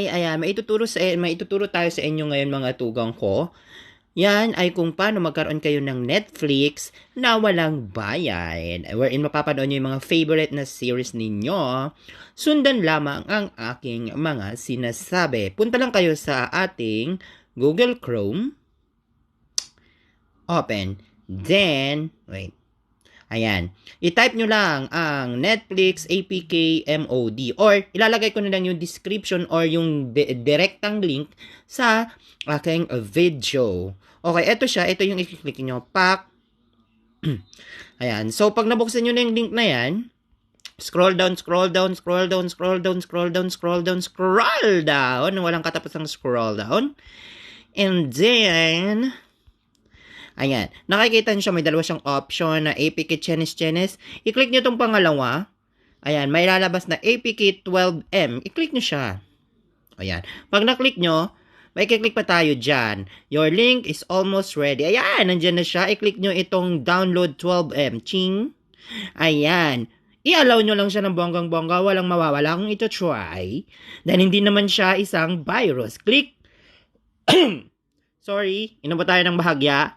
ayan, maituturo tayo sa inyo ngayon mga tugang ko. Yan ay kung paano magkaroon kayo ng Netflix na walang bayad. Wherein mapapanood nyo yung mga favorite na series ninyo. Sundan lamang ang aking mga sinasabi. Punta lang kayo sa ating Google Chrome. Open. Then, wait. Ayan. I-type nyo lang ang Netflix APK MOD or ilalagay ko na lang yung description or yung direktang link sa aking video. Okay, eto siya. Ito yung i-click nyo. Pak. Ayan. So, pag nabuksan nyo na yung link na yan, scroll down. Walang katapusang scroll down. And then, ayan. Nakikita nyo siya, may dalawa siyang option na APK Chenis. I-click nyo itong pangalawa. Ayan, may lalabas na APK 12M. I-click nyo siya. Ayan. Pag na-click nyo, may i-click pa tayo dyan. Your link is almost ready. Ayan, nandyan na siya. I-click nyo itong download 12M. Ching. Ayan. I-allow nyo lang siya ng bonggang-bongga. Walang mawawala kung ito try. Dahil hindi naman siya isang virus. Click. Sorry, inom ba tayo ng bahagya?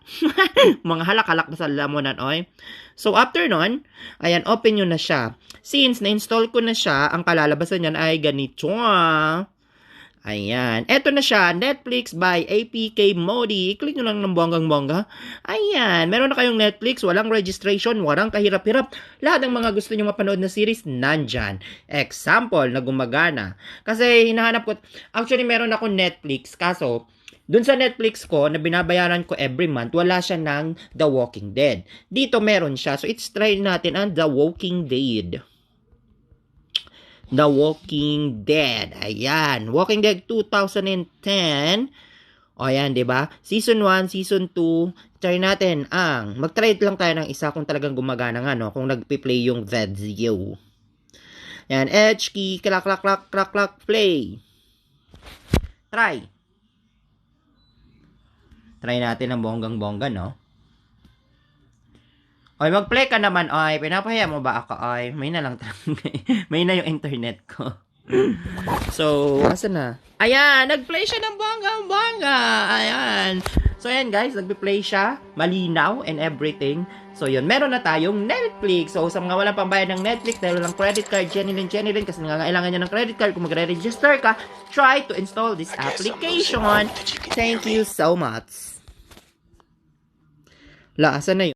Mga halak-halak na sa lamunan, oy. So, after nun, ayan, open nyo na siya. Since na-install ko na siya, ang kalalabasan niyan ay ganito. Ayan. Eto na siya, Netflix by APK Modi. Click nyo lang ng bonggang-bongga. Ayan. Meron na kayong Netflix, walang registration, walang kahirap-hirap. Lahat ng mga gusto nyo mapanood na series, nandyan. Example, na gumagana. Kasi hinahanap ko, actually meron ako Netflix, kaso, dun sa Netflix ko, na binabayaran ko every month, wala siya ng The Walking Dead. Dito meron siya. So, it's try natin ang The Walking Dead. The Walking Dead. Ayan. Walking Dead 2010. O, ayan, diba? Season 1, Season 2. Try natin ang, mag-try lang tayo ng isa kung talagang gumagana nga, no? Kung nagpi-play yung video. Ayan. H key, clack, play. Try. Try natin ang bonggang-bongga, no? Oy, mag-play ka naman, oy. Pinapahiya mo ba ako, oy? May na lang may na yung internet ko. So, asan na? Ayan, nag-play siya ng bonggang-bongga. Ayan. So, ayan guys, nag-play siya. Malinaw and everything. So, yun. Meron na tayong Netflix. So, sa mga walang pambayad ng Netflix, dahil walang credit card, genuine, kasi nangangailangan niya ng credit card, kung magre-register ka, try to install this application. Thank you so much. La, asan na yun?